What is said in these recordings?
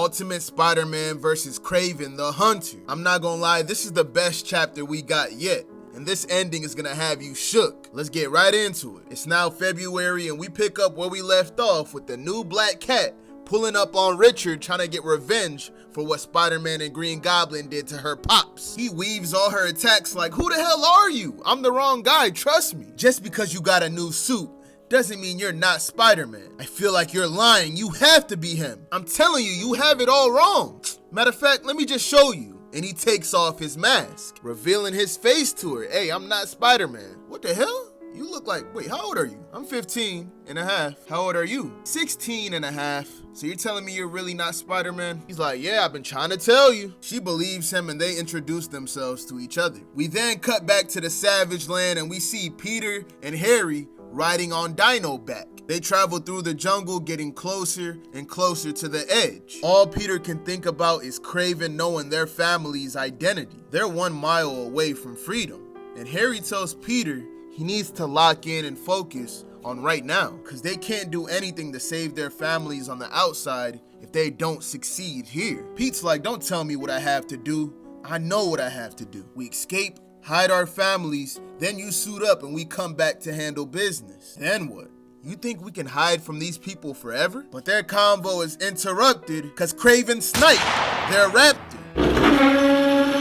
Ultimate Spider-Man versus Kraven the Hunter. I'm not gonna lie, this is the best chapter we got yet. And this ending is gonna have you shook. Let's get right into it. It's now February and we pick up where we left off with the new Black Cat pulling up on Richard trying to get revenge for what Spider-Man and Green Goblin did to her pops. He weaves all her attacks like, who the hell are you? I'm the wrong guy, trust me. Just because you got a new suit doesn't mean you're not Spider-Man. I feel like you're lying. You have to be him. I'm telling you, you have it all wrong. Matter of fact, let me just show you. And he takes off his mask, revealing his face to her. Hey, I'm not Spider-Man. What the hell? You look like, wait, how old are you? I'm 15 and a half. How old are you? 16 and a half. So you're telling me you're really not Spider-Man? He's like, yeah, I've been trying to tell you. She believes him and they introduce themselves to each other. We then cut back to the Savage Land and we see Peter and Harry riding on Dino back. They travel through the jungle, getting closer and closer to the edge. All Peter can think about is Kraven knowing their family's identity. They're 1 mile away from freedom. And Harry tells Peter he needs to lock in and focus on right now, because they can't do anything to save their families on the outside if they don't succeed here. Pete's like, don't tell me what I have to do. I know what I have to do. We escape, hide our families, then you suit up and we come back to handle business. Then what? You think we can hide from these people forever? But their convo is interrupted because Kraven sniped their raptor.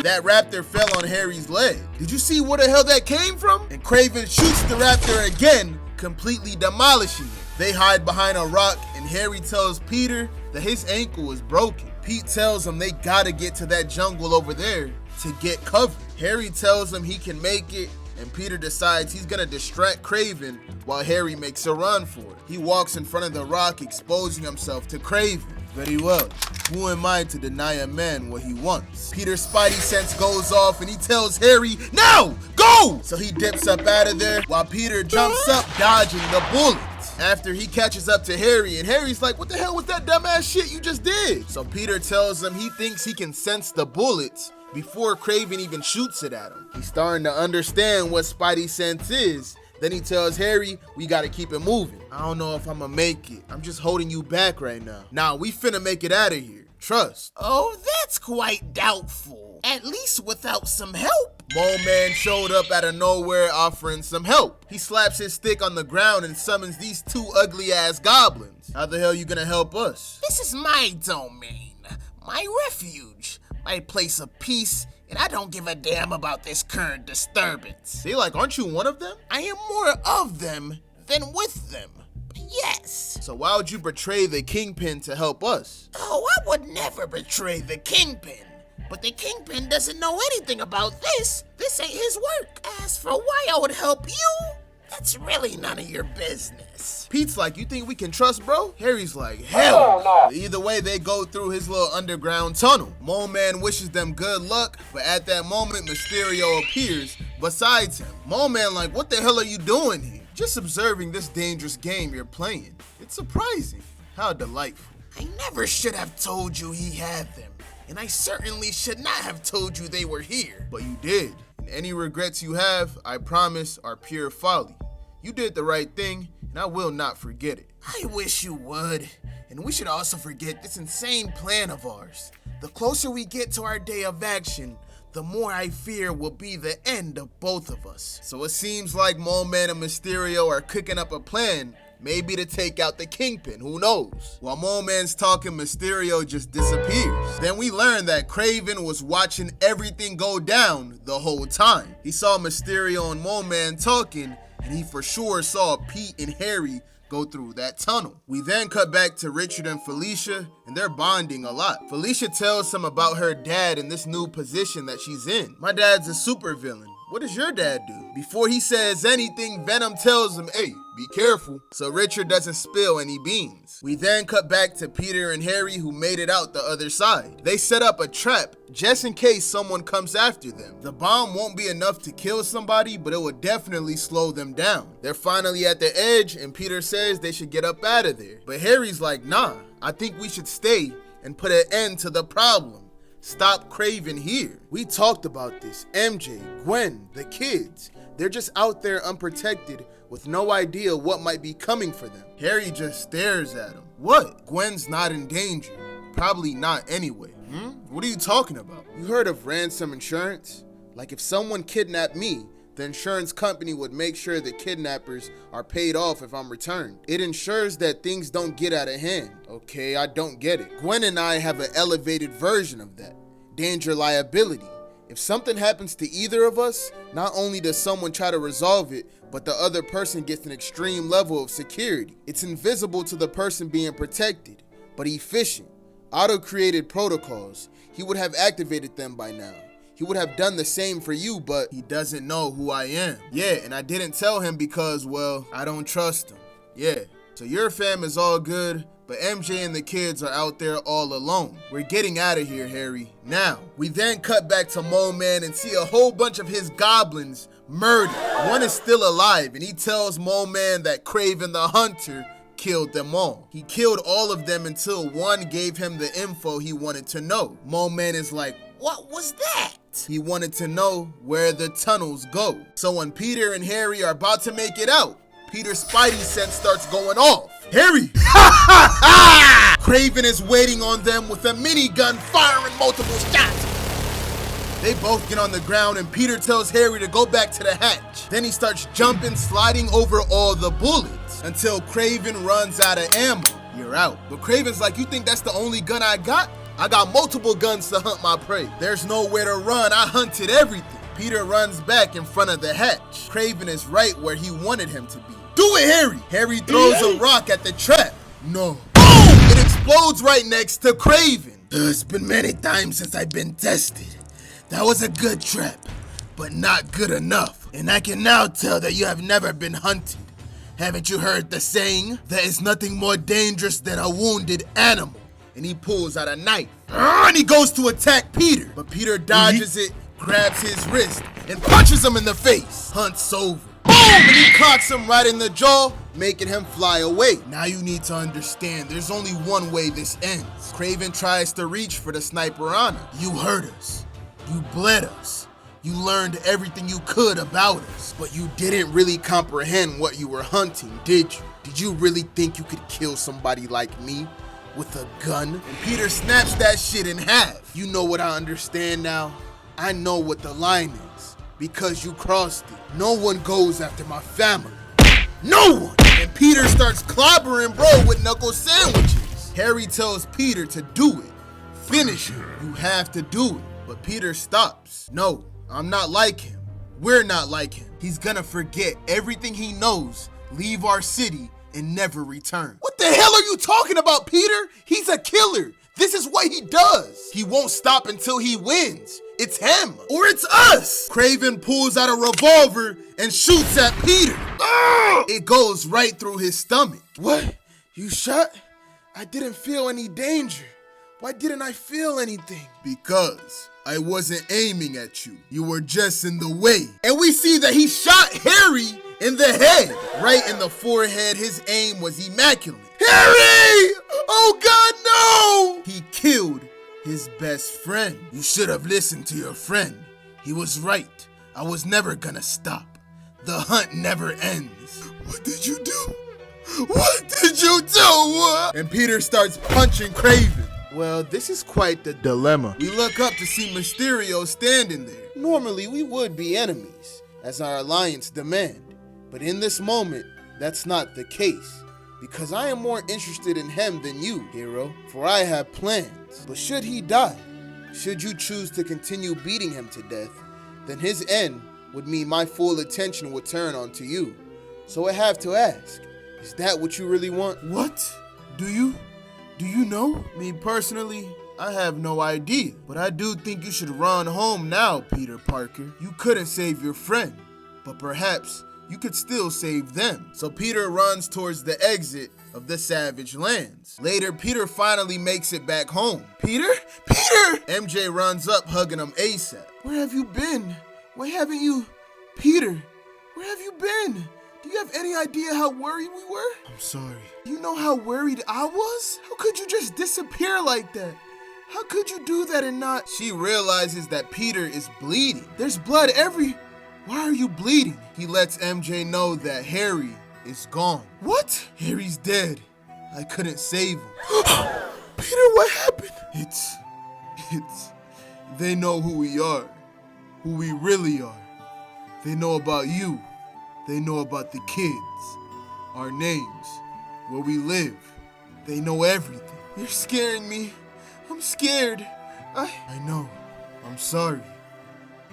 That raptor fell on Harry's leg. Did you see where the hell that came from? And Kraven shoots the raptor again, completely demolishing it. They hide behind a rock and Harry tells Peter that his ankle is broken. Pete tells him they gotta get to that jungle over there to get cover. Harry tells him he can make it, and Peter decides he's gonna distract Kraven while Harry makes a run for it. He walks in front of the rock, exposing himself to Kraven. Very well. Who am I to deny a man what he wants? Peter's spidey sense goes off and he tells Harry, now, go! So he dips up out of there while Peter jumps up, dodging the bullet. After he catches up to Harry, and Harry's like, what the hell was that dumbass shit you just did? So Peter tells him he thinks he can sense the bullets before Kraven even shoots it at him. He's starting to understand what spidey sense is. Then he tells Harry, we gotta keep it moving. I don't know if I'ma make it. I'm just holding you back right now. Nah, we finna make it out of here. Trust. Oh, that's quite doubtful. At least without some help. Mole Man showed up out of nowhere offering some help. He slaps his stick on the ground and summons these 2 ugly ass goblins. How the hell you gonna help us? This is my domain, my refuge, my place of peace, and I don't give a damn about this current disturbance. They like, aren't you one of them? I am more of them than with them. Yes. So why would you betray the Kingpin to help us? Oh, I would never betray the Kingpin. But the Kingpin doesn't know anything about this. This ain't his work. As for why I would help you, that's really none of your business. Pete's like, you think we can trust, bro? Harry's like, hell no. Either way, they go through his little underground tunnel. Mole Man wishes them good luck, but at that moment, Mysterio appears besides him. Mole Man like, what the hell are you doing here? Just observing this dangerous game you're playing. It's surprising. How delightful. I never should have told you he had them. And I certainly should not have told you they were here. But you did. And any regrets you have, I promise, are pure folly. You did the right thing, and I will not forget it. I wish you would. And we should also forget this insane plan of ours. The closer we get to our day of action, the more I fear will be the end of both of us. So it seems like Mole Man and Mysterio are cooking up a plan, maybe to take out the Kingpin, who knows? While Mole Man's talking, Mysterio just disappears. Then we learn that Kraven was watching everything go down the whole time. He saw Mysterio and Mole Man talking, and he for sure saw Pete and Harry go through that tunnel. We then cut back to Richard and Felicia, and they're bonding a lot. Felicia tells him about her dad and this new position that she's in. My dad's a supervillain. What does your dad do? Before he says anything, Venom tells him, hey, be careful, so Richard doesn't spill any beans. We then cut back to Peter and Harry, who made it out the other side. They set up a trap just in case someone comes after them. The bomb won't be enough to kill somebody, but it will definitely slow them down. They're finally at the edge, and Peter says they should get up out of there. But Harry's like, nah, I think we should stay and put an end to the problem. Stop Kraven here. We talked about this. MJ, Gwen, the kids. They're just out there unprotected with no idea what might be coming for them. Harry just stares at him. What? Gwen's not in danger. Probably not anyway. What are you talking about? You heard of ransom insurance? Like if someone kidnapped me, the insurance company would make sure the kidnappers are paid off if I'm returned. It ensures that things don't get out of hand. Okay, I don't get it. Gwen and I have an elevated version of that. Danger liability. If something happens to either of us, not only does someone try to resolve it, but the other person gets an extreme level of security. It's invisible to the person being protected, but efficient. Auto-created protocols. He would have activated them by now. He would have done the same for you, but he doesn't know who I am. Yeah, and I didn't tell him because, well, I don't trust him. Yeah, so your fam is all good, but MJ and the kids are out there all alone. We're getting out of here, Harry. Now, we then cut back to Mole Man and see a whole bunch of his goblins murdered. One is still alive, and he tells Mole Man that Kraven the Hunter killed them all. He killed all of them until one gave him the info he wanted to know. Mole Man is like, What was that? he wanted to know where the tunnels go. So when Peter and Harry are about to make it out, Peter's spidey sense starts going off. Harry! Kraven is waiting on them with a minigun firing multiple shots. They both get on the ground and Peter tells Harry to go back to the hatch. Then he starts jumping, sliding over all the bullets until Kraven runs out of ammo. You're out. But Kraven's like, you think that's the only gun I got? I got multiple guns to hunt my prey. There's nowhere to run. I hunted everything. Peter runs back in front of the hatch. Kraven is right where he wanted him to be. Do it, Harry! Harry throws a rock at the trap. No. Boom! It explodes right next to Kraven. It's been many times since I've been tested. That was a good trap, but not good enough. And I can now tell that you have never been hunted. Haven't you heard the saying? There is nothing more dangerous than a wounded animal. And he pulls out a knife. And he goes to attack Peter. But Peter dodges it, grabs his wrist, and punches him in the face. Hunt's over. Boom! And he clocks him right in the jaw, making him fly away. Now you need to understand, there's only one way this ends. Kraven tries to reach for the sniper on him. You hurt us. You bled us. You learned everything you could about us. But you didn't really comprehend what you were hunting, did you? Did you really think you could kill somebody like me? With a gun? And Peter snaps that shit in half. You know what I understand now? I know what the line is. Because you crossed it. No one goes after my family. No one! And Peter starts clobbering bro with knuckle sandwiches. Harry tells Peter to do it. Finish him. You have to do it. But Peter stops. No, I'm not like him. We're not like him. He's gonna forget everything he knows, leave our city, and never return. What the hell are you talking about, Peter? He's a killer. This is what he does. He won't stop until he wins. It's him or it's us. Kraven pulls out a revolver and shoots at Peter. It goes right through his stomach. What? You shot? I didn't feel any danger. Why didn't I feel anything? Because I wasn't aiming at you. You were just in the way. And we see that he shot Harry in the head. Right in the forehead, his aim was immaculate. Harry! Oh God, no! He killed his best friend. You should have listened to your friend. He was right. I was never gonna stop. The hunt never ends. What did you do? What did you do? And Peter starts punching Kraven. Well, this is quite the dilemma. We look up to see Mysterio standing there. Normally, we would be enemies, as our alliance demand. But in this moment, that's not the case. Because I am more interested in him than you, hero. For I have plans. But should he die, should you choose to continue beating him to death, then his end would mean my full attention would turn onto you. So I have to ask, is that what you really want? What? Do you know? Me personally, I have no idea. But I do think you should run home now, Peter Parker. You couldn't save your friend, but perhaps you could still save them. So Peter runs towards the exit of the Savage Lands. Later, Peter finally makes it back home. Peter? Peter! MJ runs up, hugging him ASAP. Where have you been? Why haven't you... Peter, where have you been? Do you have any idea how worried we were? I'm sorry. You know how worried I was? How could you just disappear like that? How could you do that and not... She realizes that Peter is bleeding. There's blood Why are you bleeding? He lets MJ know that Harry is gone. What? Harry's dead. I couldn't save him. Peter, what happened? It's, they know who we are, who we really are. They know about you. They know about the kids, our names, where we live. They know everything. You're scaring me. I'm scared. I know. I'm sorry.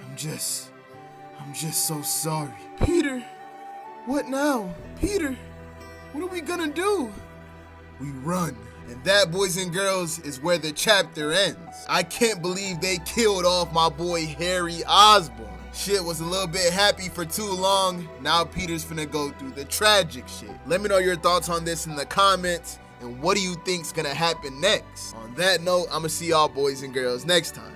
I'm just so sorry. Peter, what now? Peter, what are we gonna do? We run. And that, boys and girls, is where the chapter ends. I can't believe they killed off my boy Harry Osborn. Shit was a little bit happy for too long. Now Peter's finna go through the tragic shit. Let me know your thoughts on this in the comments. And what do you think's gonna happen next? On that note, I'ma see y'all boys and girls next time.